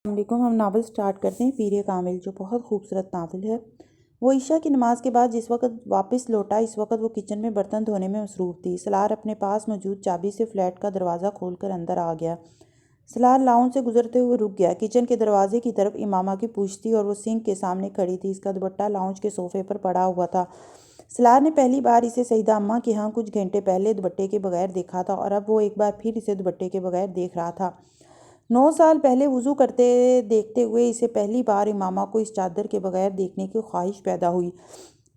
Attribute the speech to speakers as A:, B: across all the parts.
A: السلام علیکم۔ ہم ناول سٹارٹ کرتے ہیں پیر کامل، جو بہت خوبصورت ناول ہے۔ وہ عشاء کی نماز کے بعد جس وقت واپس لوٹا، اس وقت وہ کچن میں برتن دھونے میں مصروف تھی۔ سالار اپنے پاس موجود چابی سے فلیٹ کا دروازہ کھول کر اندر آ گیا۔ سالار لاؤنج سے گزرتے ہوئے رک گیا۔ کچن کے دروازے کی طرف امامہ کی پوچھ تھی اور وہ سنک کے سامنے کھڑی تھی۔ اس کا دوپٹہ لاؤنج کے صوفے پر پڑا ہوا تھا۔ سالار نے پہلی بار اسے سیدہ اماں کے ہاں کچھ گھنٹے پہلے دوپٹے کے بغیر دیکھا تھا، اور اب وہ ایک بار پھر اسے دوپٹے کے بغیر دیکھ رہا تھا۔ 9 سال پہلے وضو کرتے دیکھتے ہوئے اسے پہلی بار امامہ کو اس چادر کے بغیر دیکھنے کی خواہش پیدا ہوئی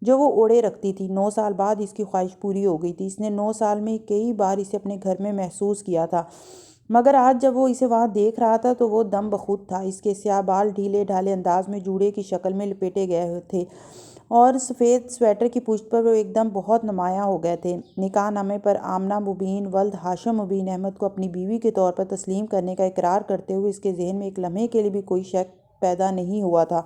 A: جو وہ اوڑھے رکھتی تھی۔ 9 سال بعد اس کی خواہش پوری ہو گئی تھی۔ اس نے 9 سال میں کئی بار اسے اپنے گھر میں محسوس کیا تھا، مگر آج جب وہ اسے وہاں دیکھ رہا تھا تو وہ دم بخود تھا۔ اس کے سیاہ بال ڈھیلے ڈھالے انداز میں جوڑے کی شکل میں لپیٹے گئے ہوئے تھے، اور سفید سویٹر کی پشت پر وہ ایک دم بہت نمایاں ہو گئے تھے۔ نکاح نامے پر آمنہ مبین ولد ہاشم مبین احمد کو اپنی بیوی کے طور پر تسلیم کرنے کا اقرار کرتے ہوئے اس کے ذہن میں ایک لمحے کے لیے بھی کوئی شک پیدا نہیں ہوا تھا۔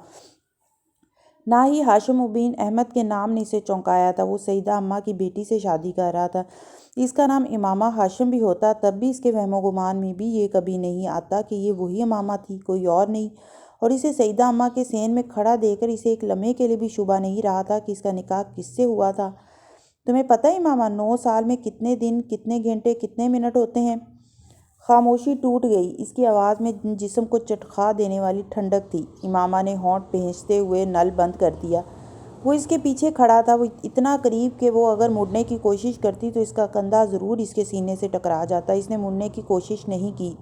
A: نہ ہی ہاشم مبین احمد کے نام نے اسے چونکایا تھا۔ وہ سیدہ اماں کی بیٹی سے شادی کر رہا تھا۔ اس کا نام امامہ ہاشم بھی ہوتا تب بھی اس کے وہم و گمان میں بھی یہ کبھی نہیں آتا کہ یہ وہی امامہ تھی، کوئی اور نہیں۔ اور اسے سیدہ اماں کے صحن میں کھڑا دیکھ کر اسے ایک لمحے کے لیے بھی شبہ نہیں رہا تھا کہ اس کا نکاح کس سے ہوا تھا۔ تمہیں پتہ ہے امامہ، 9 سال میں کتنے دن، کتنے گھنٹے، کتنے منٹ ہوتے ہیں؟ خاموشی ٹوٹ گئی۔ اس کی آواز میں جسم کو چٹخا دینے والی ٹھنڈک تھی۔ امامہ نے ہونٹ بھینچتے ہوئے نل بند کر دیا۔ وہ اس کے پیچھے کھڑا تھا، وہ اتنا قریب کہ وہ اگر مڑنے کی کوشش کرتی تو اس کا کندھا ضرور اس کے سینے سے ٹکرا جاتا۔ اس نے مڑنے کی کوشش نہیں کی۔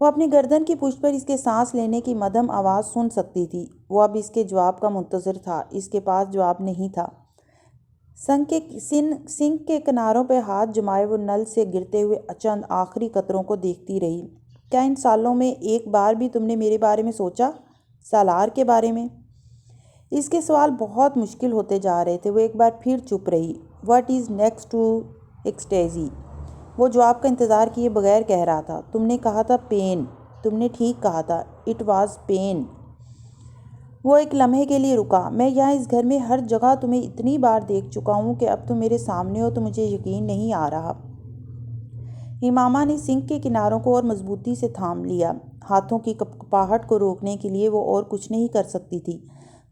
A: وہ اپنی گردن کی پشت پر اس کے سانس لینے کی مدھم آواز سن سکتی تھی۔ وہ اب اس کے جواب کا منتظر تھا۔ اس کے پاس جواب نہیں تھا۔ سنک کے کناروں پہ ہاتھ جمائے وہ نل سے گرتے ہوئے چند آخری قطروں کو دیکھتی رہی۔ کیا ان سالوں میں ایک بار بھی تم نے میرے بارے میں سوچا؟ سالار کے بارے میں؟ اس کے سوال بہت مشکل ہوتے جا رہے تھے۔ وہ ایک بار پھر چپ رہی۔ "What is next to ecstasy?" وہ جواب کا انتظار کیے بغیر کہہ رہا تھا۔ "تم نے کہا تھا پین۔ تم نے ٹھیک کہا تھا۔ It was pain." وہ ایک لمحے کے لیے رکا۔ "میں یہاں اس گھر میں ہر جگہ تمہیں اتنی بار دیکھ چکا ہوں کہ اب تم میرے سامنے ہو تو مجھے یقین نہیں آ رہا۔ امامہ نے سنک کے کناروں کو اور مضبوطی سے تھام لیا۔ ہاتھوں کی کپکپاہٹ کو روکنے کے لیے وہ اور کچھ نہیں کر سکتی تھی۔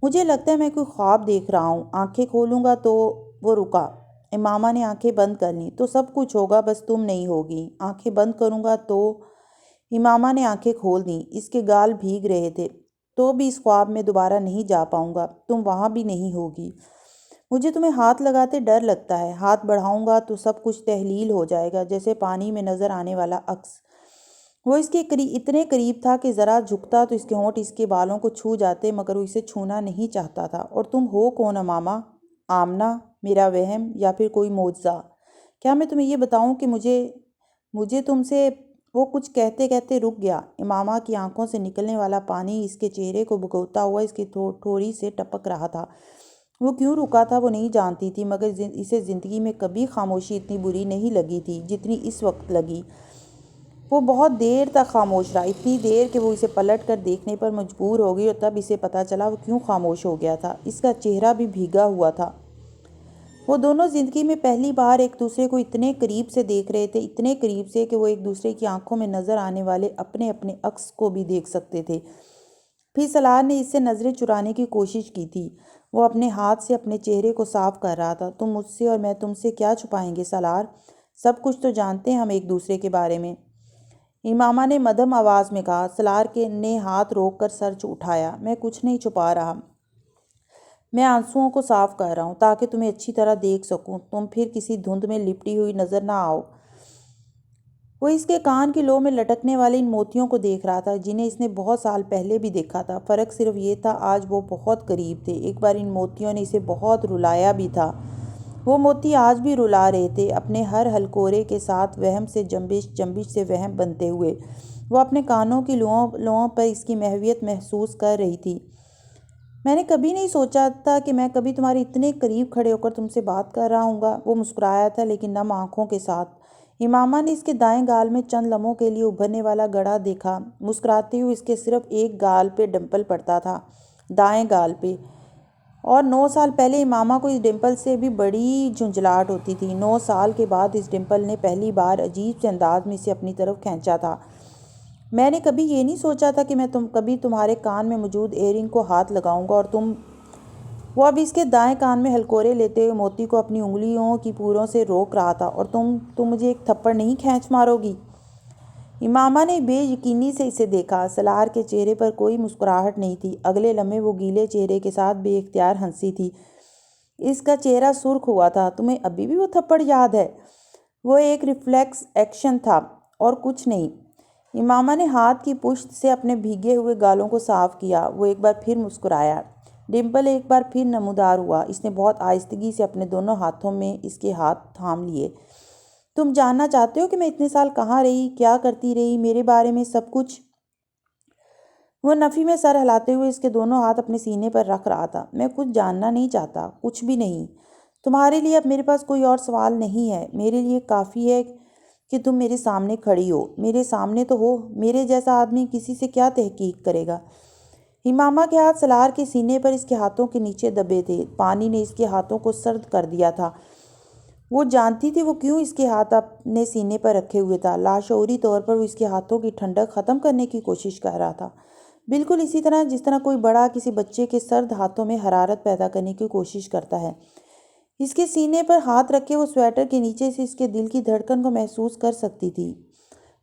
A: "مجھے لگتا ہے میں کوئی خواب دیکھ رہا ہوں۔ آنکھیں کھولوں گا تو…" وہ رکا۔ امامہ نے آنکھیں بند کر لیں۔ "تو سب کچھ ہوگا، بس تم نہیں ہوگی۔ آنکھیں بند کروں گا تو…" امامہ نے آنکھیں کھول دیں۔ اس کے گال بھیگ رہے تھے۔ "تو بھی اس خواب میں دوبارہ نہیں جا پاؤں گا۔ تم وہاں بھی نہیں ہوگی۔ مجھے تمہیں ہاتھ لگاتے ڈر لگتا ہے۔ ہاتھ بڑھاؤں گا تو سب کچھ تحلیل ہو جائے گا، جیسے پانی میں نظر آنے والا عکس۔" وہ اس کے اتنے قریب تھا کہ ذرا جھکتا تو اس کے ہونٹ اس کے بالوں کو چھو جاتے، مگر وہ اسے چھونا نہیں چاہتا تھا۔ "اور تم ہو کون امامہ؟ آمنہ، میرا وہم، یا پھر کوئی معجزہ؟ کیا میں تمہیں یہ بتاؤں کہ مجھے تم سے…" وہ کچھ کہتے کہتے رک گیا۔ امامہ کی آنکھوں سے نکلنے والا پانی اس کے چہرے کو بھگوتا ہوا اس کی ٹھوڑی سے ٹپک رہا تھا۔ وہ کیوں رکا تھا وہ نہیں جانتی تھی، مگر اسے زندگی میں کبھی خاموشی اتنی بری نہیں لگی تھی جتنی اس وقت لگی۔ وہ بہت دیر تک خاموش رہا، اتنی دیر کہ وہ اسے پلٹ کر دیکھنے پر مجبور ہو گئی، اور تب اسے پتہ چلا وہ کیوں خاموش ہو گیا تھا۔ اس کا چہرہ بھی بھیگا ہوا تھا۔ وہ دونوں زندگی میں پہلی بار ایک دوسرے کو اتنے قریب سے دیکھ رہے تھے، اتنے قریب سے کہ وہ ایک دوسرے کی آنکھوں میں نظر آنے والے اپنے اپنے عکس کو بھی دیکھ سکتے تھے۔ پھر سالار نے اس سے نظریں چرانے کی کوشش کی تھی۔ وہ اپنے ہاتھ سے اپنے چہرے کو صاف کر رہا تھا۔ "تم مجھ سے اور میں تم سے کیا چھپائیں گے سالار؟ سب کچھ تو جانتے ہیں ہم ایک دوسرے کے بارے میں۔" امامہ نے مدھم آواز میں کہا۔ سالار نے ہاتھ روک کر سر اٹھایا۔ "میں کچھ نہیں چھپا رہا۔ میں آنسوؤں کو صاف کر رہا ہوں تاکہ تمہیں اچھی طرح دیکھ سکوں، تم پھر کسی دھند میں لپٹی ہوئی نظر نہ آؤ۔" وہ اس کے کان کی لو میں لٹکنے والے ان موتیوں کو دیکھ رہا تھا جنہیں اس نے بہت سال پہلے بھی دیکھا تھا۔ فرق صرف یہ تھا آج وہ بہت قریب تھے۔ ایک بار ان موتیوں نے اسے بہت رلایا بھی تھا۔ وہ موتی آج بھی رلا رہے تھے، اپنے ہر ہلکورے کے ساتھ وہم سے جنبش، جنبش سے وہم بنتے ہوئے۔ وہ اپنے کانوں کی لوؤں پر اس کی محویت محسوس کر رہی تھی۔ "میں نے کبھی نہیں سوچا تھا کہ میں کبھی تمہارے اتنے قریب کھڑے ہو کر تم سے بات کر رہا ہوں گا۔" وہ مسکرایا تھا، لیکن نم آنکھوں کے ساتھ۔ امامہ نے اس کے دائیں گال میں چند لمحوں کے لیے ابھرنے والا گڑھا دیکھا۔ مسکراتے ہوئے اس کے صرف ایک گال پہ ڈمپل پڑتا تھا، دائیں گال پہ، اور 9 سال پہلے امامہ کو اس ڈمپل سے بھی بڑی جھنجھلاہٹ ہوتی تھی۔ 9 سال کے بعد اس ڈمپل نے پہلی بار عجیب سے انداز میں اسے اپنی طرف کھینچا تھا۔ میں نے کبھی یہ نہیں سوچا تھا کہ میں کبھی تمہارے کان میں موجود ایئرنگ کو ہاتھ لگاؤں گا اور وہ اب اس کے دائیں کان میں ہلکورے لیتے ہوئے موتی کو اپنی انگلیوں کی پوروں سے روک رہا تھا، اور تم مجھے ایک تھپڑ نہیں کھینچ مارو گی؟ امامہ نے بے یقینی سے اسے دیکھا۔ سلار کے چہرے پر کوئی مسکراہٹ نہیں تھی۔ اگلے لمحے وہ گیلے چہرے کے ساتھ بے اختیار ہنسی تھی۔ اس کا چہرہ سرخ ہوا تھا۔ تمہیں ابھی بھی وہ تھپڑ یاد ہے؟ وہ ایک ریفلیکس ایکشن تھا اور کچھ نہیں۔ امامہ نے ہاتھ کی پشت سے اپنے بھیگے ہوئے گالوں کو صاف کیا۔ وہ ایک بار پھر مسکرایا۔ ڈمپل ایک بار پھر نمودار ہوا۔ اس نے بہت آہستگی سے اپنے دونوں ہاتھوں میں اس کے ہاتھ تھام لیے۔ تم جاننا چاہتے ہو کہ میں اتنے سال کہاں رہی، کیا کرتی رہی، میرے بارے میں سب کچھ؟ وہ نفی میں سر ہلاتے ہوئے اس کے دونوں ہاتھ اپنے سینے پر رکھ رہا تھا۔ میں کچھ جاننا نہیں چاہتا، کچھ بھی نہیں۔ تمہارے لیے اب میرے پاس کوئی اور سوال نہیں ہے۔ میرے لیے کافی ہے کہ تم میرے سامنے کھڑی ہو۔ میرے سامنے تو ہو۔ میرے جیسا آدمی کسی سے کیا تحقیق کرے گا؟ امامہ کے ہاتھ سلار کے سینے پر اس کے ہاتھوں کے نیچے دبے تھے۔ پانی نے اس کے ہاتھوں کو سرد کر دیا تھا۔ وہ جانتی تھی وہ کیوں اس کے ہاتھ اپنے سینے پر رکھے ہوئے تھا۔ لاشعوری طور پر وہ اس کے ہاتھوں کی ٹھنڈک ختم کرنے کی کوشش کر رہا تھا، بالکل اسی طرح جس طرح کوئی بڑا کسی بچے کے سرد ہاتھوں میں حرارت پیدا کرنے کی کوشش کرتا ہے۔ اس کے سینے پر ہاتھ رکھے وہ سویٹر کے نیچے سے اس کے دل کی دھڑکن کو محسوس کر سکتی تھی۔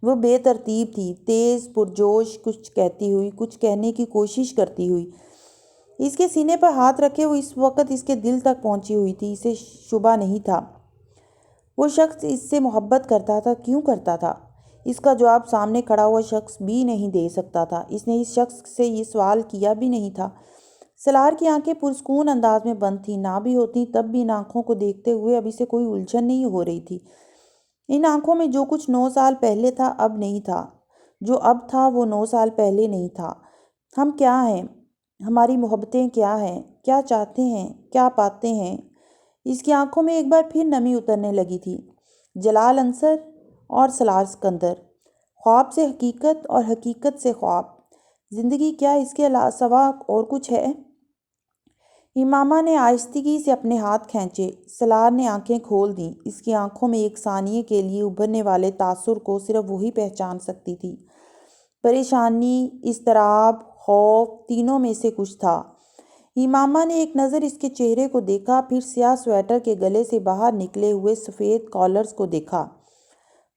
A: وہ بے ترتیب تھی، تیز، پرجوش، کچھ کہتی ہوئی، کچھ کہنے کی کوشش کرتی ہوئی۔ اس کے سینے پر ہاتھ رکھے وہ اس وقت اس کے دل تک پہنچی ہوئی تھی۔ اسے شبہ نہیں تھا وہ شخص اس سے محبت کرتا تھا۔ کیوں کرتا تھا؟ اس کا جواب سامنے کھڑا ہوا شخص بھی نہیں دے سکتا تھا۔ اس نے اس شخص سے یہ سوال کیا بھی نہیں تھا۔ سلار کی آنکھیں پرسکون انداز میں بند تھیں۔ نہ بھی ہوتی تب بھی ان آنکھوں کو دیکھتے ہوئے اب اسے کوئی الجھن نہیں ہو رہی تھی۔ ان آنکھوں میں جو کچھ 9 سال پہلے تھا اب نہیں تھا۔ جو اب تھا وہ 9 سال پہلے نہیں تھا۔ ہم کیا ہیں؟ ہماری محبتیں کیا ہیں؟ کیا چاہتے ہیں؟ کیا پاتے ہیں؟ اس کی آنکھوں میں ایک بار پھر نمی اترنے لگی تھی۔ جلال انصر اور سلار سکندر، خواب سے حقیقت اور حقیقت سے خواب۔ زندگی کیا اس کے سوا اور کچھ ہے؟ امامہ نے آہستگی سے اپنے ہاتھ کھینچے۔ سلار نے آنکھیں کھول دیں۔ اس کی آنکھوں میں ایک ثانیے کے لیے ابھرنے والے تاثر کو صرف وہی پہچان سکتی تھی۔ پریشانی، اضطراب، خوف، تینوں میں سے کچھ تھا۔ امامہ نے ایک نظر اس کے چہرے کو دیکھا، پھر سیاہ سویٹر کے گلے سے باہر نکلے ہوئے سفید کالرز کو دیکھا۔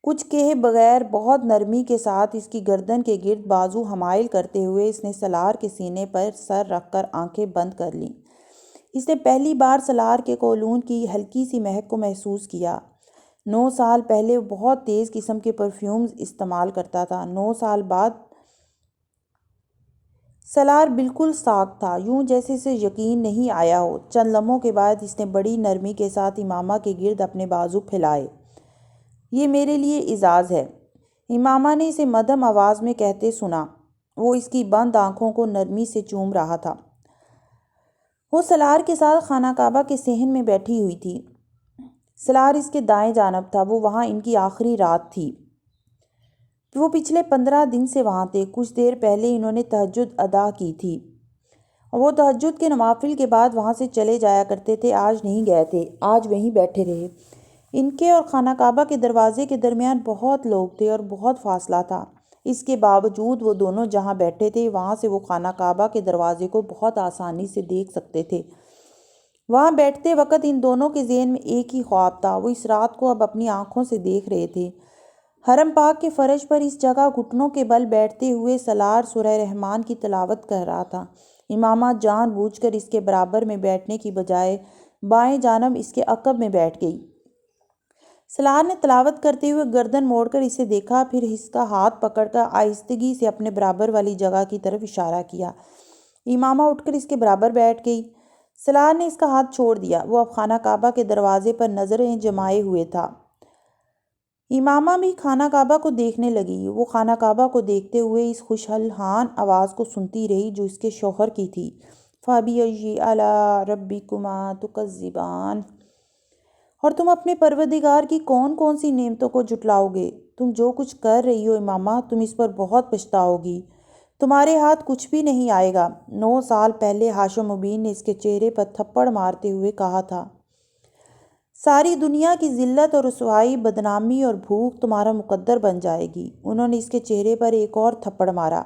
A: کچھ کہے بغیر بہت نرمی کے ساتھ اس کی گردن کے گرد بازو حمائل کرتے ہوئے اس نے سلار کے سینے پر سر رکھ کر آنکھیں بند کر لیں۔ اس نے پہلی بار سلار کے کولون کی ہلکی سی مہک کو محسوس کیا۔ 9 سال پہلے وہ بہت تیز قسم کے پرفیومز استعمال کرتا تھا۔ 9 سال بعد سلار بالکل ساکھ تھا، یوں جیسے اسے یقین نہیں آیا ہو۔ چند لمحوں کے بعد اس نے بڑی نرمی کے ساتھ امامہ کے گرد اپنے بازو پھیلائے۔ یہ میرے لیے اعزاز ہے، امامہ نے اسے مدھم آواز میں کہتے سنا۔ وہ اس کی بند آنکھوں کو نرمی سے چوم رہا تھا۔ وہ سلار کے ساتھ خانہ کعبہ کے صحن میں بیٹھی ہوئی تھی۔ سلار اس کے دائیں جانب تھا۔ وہ وہاں ان کی آخری رات تھی۔ وہ پچھلے 15 دن سے وہاں تھے۔ کچھ دیر پہلے انہوں نے تہجد ادا کی تھی۔ وہ تہجد کے نوافل کے بعد وہاں سے چلے جایا کرتے تھے۔ آج نہیں گئے تھے، آج وہیں بیٹھے رہے۔ ان کے اور خانہ کعبہ کے دروازے کے درمیان بہت لوگ تھے اور بہت فاصلہ تھا۔ اس کے باوجود وہ دونوں جہاں بیٹھے تھے وہاں سے وہ خانہ کعبہ کے دروازے کو بہت آسانی سے دیکھ سکتے تھے۔ وہاں بیٹھتے وقت ان دونوں کے ذہن میں ایک ہی خواب تھا۔ وہ اس رات کو اب اپنی آنکھوں سے دیکھ رہے تھے۔ حرم پاک کے فرش پر اس جگہ گھٹنوں کے بل بیٹھتے ہوئے سلار سورہ رحمان کی تلاوت کر رہا تھا۔ امامہ جان بوجھ کر اس کے برابر میں بیٹھنے کی بجائے بائیں جانب اس کے عقب میں بیٹھ گئی۔ سلار نے تلاوت کرتے ہوئے گردن موڑ کر اسے دیکھا، پھر اس کا ہاتھ پکڑ کر آہستگی سے اپنے برابر والی جگہ کی طرف اشارہ کیا۔ امامہ اٹھ کر اس کے برابر بیٹھ گئی۔ سلار نے اس کا ہاتھ چھوڑ دیا۔ وہ اب خانہ کعبہ کے دروازے پر نظریں جمائے ہوئے تھا۔ امامہ بھی خانہ کعبہ کو دیکھنے لگی۔ وہ خانہ کعبہ کو دیکھتے ہوئے اس خوشحال آواز کو سنتی رہی جو اس کے شوہر کی تھی، فَبِأَيِّ آلَاءِ رَبِّكُمَا تُكَذِّبَانِ۔ اور تم اپنے پروردگار کی کون کون سی نعمتوں کو جھٹلاؤ گے؟ تم جو کچھ کر رہی ہو امامہ، تم اس پر بہت پچھتاؤ گی۔ تمہارے ہاتھ کچھ بھی نہیں آئے گا۔ 9 سال پہلے ہاشم مبین نے اس کے چہرے پر تھپڑ مارتے ہوئے کہا تھا۔ ساری دنیا کی ذلت اور رسوائی، بدنامی اور بھوک تمہارا مقدر بن جائے گی۔ انہوں نے اس کے چہرے پر ایک اور تھپڑ مارا۔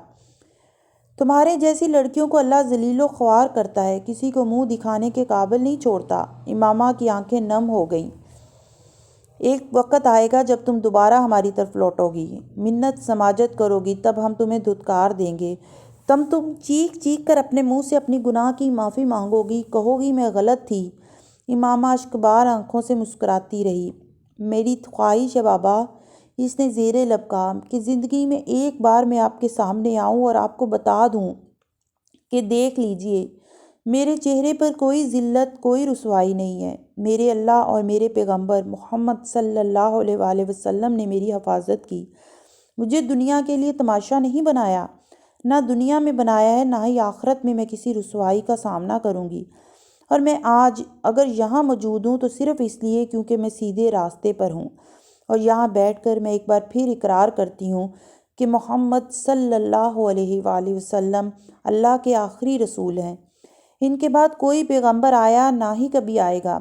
A: تمہارے جیسی لڑکیوں کو اللہ ذلیل و خوار کرتا ہے، کسی کو منہ دکھانے کے قابل نہیں چھوڑتا۔ امامہ کی آنکھیں نم ہو گئیں۔ ایک وقت آئے گا جب تم دوبارہ ہماری طرف لوٹو گی، منت سماجت کرو گی، تب ہم تمہیں دھتکار دیں گے۔ تم چیخ چیخ کر اپنے منہ سے اپنی گناہ کی معافی مانگو گی، کہو گی میں غلط تھی۔ امامہ اشکبار آنکھوں سے مسکراتی رہی۔ میری خواہش ہے بابا، اس نے زیر لب کہا، کہ زندگی میں ایک بار میں آپ کے سامنے آؤں اور آپ کو بتا دوں کہ دیکھ لیجئے، میرے چہرے پر کوئی ذلت، کوئی رسوائی نہیں ہے۔ میرے اللہ اور میرے پیغمبر محمد صلی اللہ علیہ وآلہ وسلم نے میری حفاظت کی۔ مجھے دنیا کے لیے تماشا نہیں بنایا، نہ دنیا میں بنایا ہے، نہ ہی آخرت میں کسی رسوائی کا سامنا کروں گی۔ اور میں آج اگر یہاں موجود ہوں تو صرف اس لیے کیونکہ میں سیدھے راستے پر ہوں، اور یہاں بیٹھ کر میں ایک بار پھر اقرار کرتی ہوں کہ محمد صلی اللہ علیہ وآلہ وسلم اللہ کے آخری رسول ہیں۔ ان کے بعد کوئی پیغمبر آیا نہ ہی کبھی آئے گا۔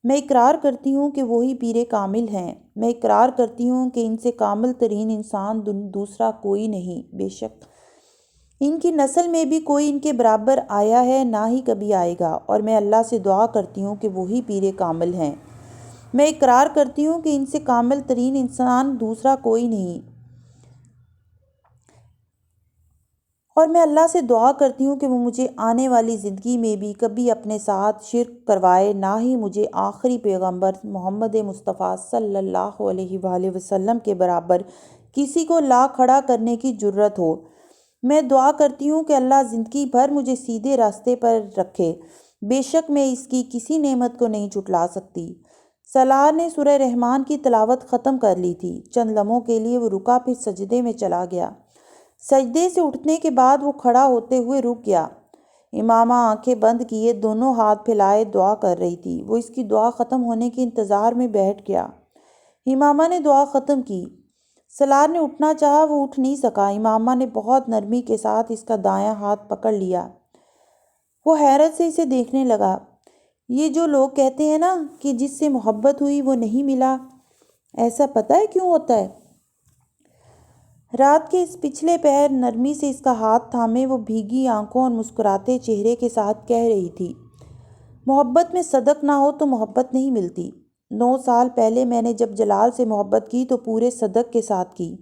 A: میں اقرار کرتی ہوں کہ وہی پیر کامل ہیں۔ میں اقرار کرتی ہوں کہ ان سے کامل ترین انسان دوسرا کوئی نہیں، بے شک ان کی نسل میں بھی کوئی ان کے برابر آیا ہے، نہ ہی کبھی آئے گا، اور میں اللہ سے دعا کرتی ہوں کہ وہی پیر کامل ہیں۔ میں اقرار کرتی ہوں کہ ان سے کامل ترین انسان دوسرا کوئی نہیں، اور میں اللہ سے دعا کرتی ہوں کہ وہ مجھے آنے والی زندگی میں بھی کبھی اپنے ساتھ شرک کروائے، نہ ہی مجھے آخری پیغمبر محمد مصطفیٰ صلی اللہ علیہ وآلہ وسلم کے برابر کسی کو لا کھڑا کرنے کی جرت ہو۔ میں دعا کرتی ہوں کہ اللہ زندگی بھر مجھے سیدھے راستے پر رکھے، بے شک میں اس کی کسی نعمت کو نہیں جھٹلا سکتی۔ سالار نے سورہ رحمان کی تلاوت ختم کر لی تھی۔ چند لمحوں کے لیے وہ رکا، پھر سجدے میں چلا گیا۔ سجدے سے اٹھنے کے بعد وہ کھڑا ہوتے ہوئے رک گیا۔ امامہ آنکھیں بند کیے دونوں ہاتھ پھیلائے دعا کر رہی تھی۔ وہ اس کی دعا ختم ہونے کے انتظار میں بیٹھ گیا۔ امامہ نے دعا ختم کی۔ سالار نے اٹھنا چاہا، وہ اٹھ نہیں سکا۔ امامہ نے بہت نرمی کے ساتھ اس کا دایاں ہاتھ پکڑ لیا۔ وہ حیرت سے اسے دیکھنے لگا۔ یہ جو لوگ کہتے ہیں نا کہ جس سے محبت ہوئی وہ نہیں ملا، ایسا پتہ ہے کیوں ہوتا ہے؟ رات کے اس پچھلے پہر نرمی سے اس کا ہاتھ تھامے وہ بھیگی آنکھوں اور مسکراتے چہرے کے ساتھ کہہ رہی تھی، محبت میں صدق نہ ہو تو محبت نہیں ملتی۔ 9 سال پہلے میں نے جب جلال سے محبت کی تو پورے صدق کے ساتھ کی۔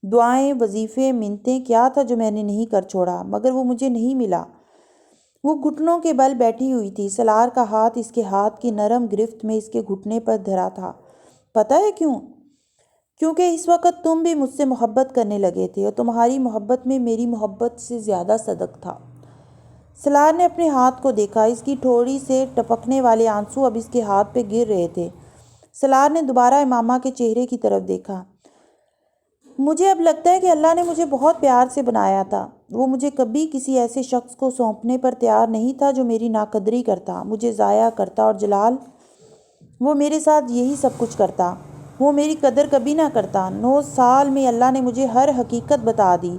A: دعائیں، وظیفے، منتیں، کیا تھا جو میں نے نہیں کر چھوڑا، مگر وہ مجھے نہیں ملا۔ وہ گھٹنوں کے بل بیٹھی ہوئی تھی۔ سالار کا ہاتھ اس کے ہاتھ کی نرم گرفت میں اس کے گھٹنے پر دھرا تھا۔ پتہ ہے کیوں؟ کیونکہ اس وقت تم بھی مجھ سے محبت کرنے لگے تھے، اور تمہاری محبت میں میری محبت سے زیادہ صدق تھا۔ سالار نے اپنے ہاتھ کو دیکھا۔ اس کی ٹھوڑی سے ٹپکنے والے آنسو اب اس کے ہاتھ پہ گر رہے تھے۔ سالار نے دوبارہ امامہ کے چہرے کی طرف دیکھا۔ مجھے اب لگتا ہے کہ اللہ نے مجھے بہت پیار سے بنایا تھا۔ وہ مجھے کبھی کسی ایسے شخص کو سونپنے پر تیار نہیں تھا جو میری ناقدری کرتا، مجھے ضائع کرتا، اور جلال، وہ میرے ساتھ یہی سب کچھ کرتا۔ وہ میری قدر کبھی نہ کرتا۔ 9 سال میں اللہ نے مجھے ہر حقیقت بتا دی،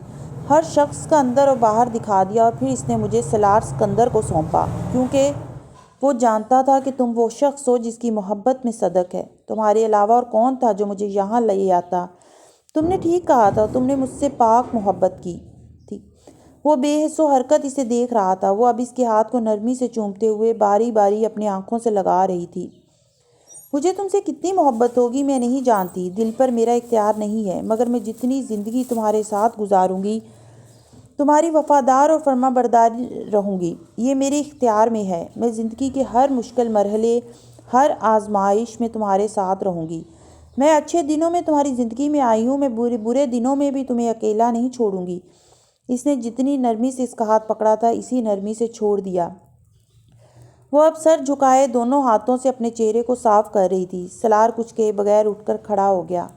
A: ہر شخص کا اندر اور باہر دکھا دیا، اور پھر اس نے مجھے سالار سکندر کو سونپا، کیونکہ وہ جانتا تھا کہ تم وہ شخص ہو جس کی محبت میں صدق ہے۔ تمہارے علاوہ اور کون تھا جو مجھے یہاں لے آتا؟ تم نے ٹھیک کہا تھا، تم نے مجھ سے پاک محبت کی تھی۔ وہ بے حس و حرکت اسے دیکھ رہا تھا۔ وہ اب اس کے ہاتھ کو نرمی سے چومتے ہوئے باری باری اپنی آنکھوں سے لگا رہی تھی۔ مجھے تم سے کتنی محبت ہوگی میں نہیں جانتی، دل پر میرا اختیار نہیں ہے، مگر میں جتنی زندگی تمہارے ساتھ گزاروں گی تمہاری وفادار اور فرما بردار رہوں گی، یہ میرے اختیار میں ہے۔ میں زندگی کے ہر مشکل مرحلے، ہر آزمائش میں تمہارے ساتھ رہوں گی۔ میں اچھے دنوں میں تمہاری زندگی میں آئی ہوں، میں برے دنوں میں بھی تمہیں اکیلا نہیں چھوڑوں گی۔ اس نے جتنی نرمی سے اس کا ہاتھ پکڑا تھا اسی نرمی سے چھوڑ دیا۔ وہ اب سر جھکائے دونوں ہاتھوں سے اپنے چہرے کو صاف کر رہی تھی۔ سالار کچھ کہے بغیر اٹھ کر کھڑا ہو گیا۔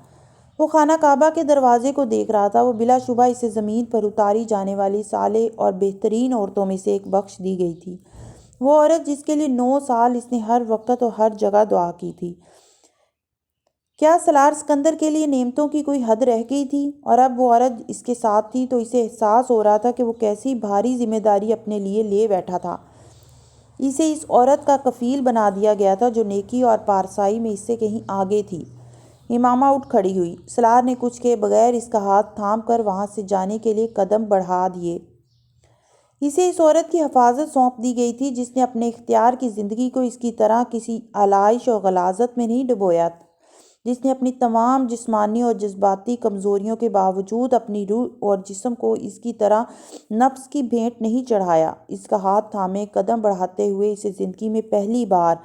A: وہ خانہ کعبہ کے دروازے کو دیکھ رہا تھا۔ وہ بلا شبہ اسے زمین پر اتاری جانے والی صالح اور بہترین عورتوں میں سے ایک بخش دی گئی تھی۔ وہ عورت جس کے لیے 9 سال اس نے ہر وقت اور ہر جگہ دعا کی تھی۔ کیا سالار سکندر کے لیے نعمتوں کی کوئی حد رہ گئی تھی؟ اور اب وہ عورت اس کے ساتھ تھی تو اسے احساس ہو رہا تھا کہ وہ کیسی بھاری ذمہ داری اپنے لیے لے بیٹھا تھا۔ اسے اس عورت کا کفیل بنا دیا گیا تھا جو نیکی اور پارسائی میں اس سے کہیں آگے تھی۔ امامہ اٹھ کھڑی ہوئی۔ سالار نے کچھ کے بغیر اس کا ہاتھ تھام کر وہاں سے جانے کے لیے قدم بڑھا دیے۔ اسے اس عورت کی حفاظت سونپ دی گئی تھی جس نے اپنے اختیار کی زندگی کو اس کی طرح کسی آلائش اور غلاظت میں نہیں ڈبویا، جس نے اپنی تمام جسمانی اور جذباتی کمزوریوں کے باوجود اپنی روح اور جسم کو اس کی طرح نفس کی بھیٹ نہیں چڑھایا۔ اس کا ہاتھ تھامے قدم بڑھاتے ہوئے اسے زندگی میں پہلی بار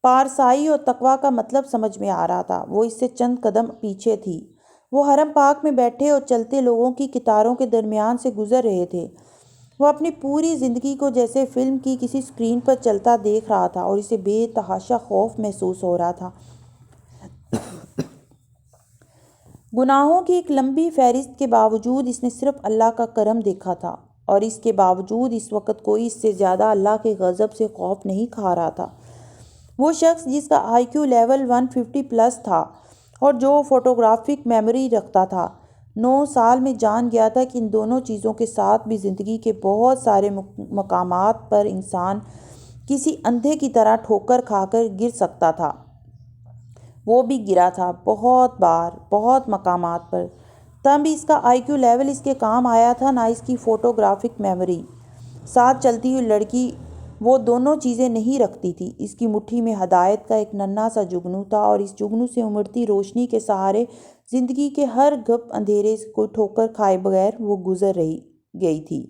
A: پارسائی اور تقویٰ کا مطلب سمجھ میں آ رہا تھا۔ وہ اس سے چند قدم پیچھے تھی۔ وہ حرم پاک میں بیٹھے اور چلتے لوگوں کی قطاروں کے درمیان سے گزر رہے تھے۔ وہ اپنی پوری زندگی کو جیسے فلم کی کسی سکرین پر چلتا دیکھ رہا تھا اور اسے بے تحاشا خوف محسوس ہو رہا تھا۔ گناہوں کی ایک لمبی فہرست کے باوجود اس نے صرف اللہ کا کرم دیکھا تھا، اور اس کے باوجود اس وقت کوئی اس سے زیادہ اللہ کے غضب سے خوف نہیں کھا رہا تھا۔ وہ شخص جس کا آئی کیو لیول 150 پلس تھا اور جو فوٹوگرافک میموری رکھتا تھا، 9 سال میں جان گیا تھا کہ ان دونوں چیزوں کے ساتھ بھی زندگی کے بہت سارے مقامات پر انسان کسی اندھے کی طرح ٹھوکر کھا کر گر سکتا تھا۔ وہ بھی گرا تھا، بہت بار، بہت مقامات پر۔ تب اس کا آئی کیو لیول اس کے کام آیا تھا، نہ اس کی فوٹوگرافک میموری۔ ساتھ چلتی ہوئی لڑکی وہ دونوں چیزیں نہیں رکھتی تھی۔ اس کی مٹھی میں ہدایت کا ایک ننھا سا جگنو تھا، اور اس جگنو سے امڑتی روشنی کے سہارے زندگی کے ہر گپ اندھیرے کو ٹھوکر کھائے بغیر وہ گزر گئی تھی۔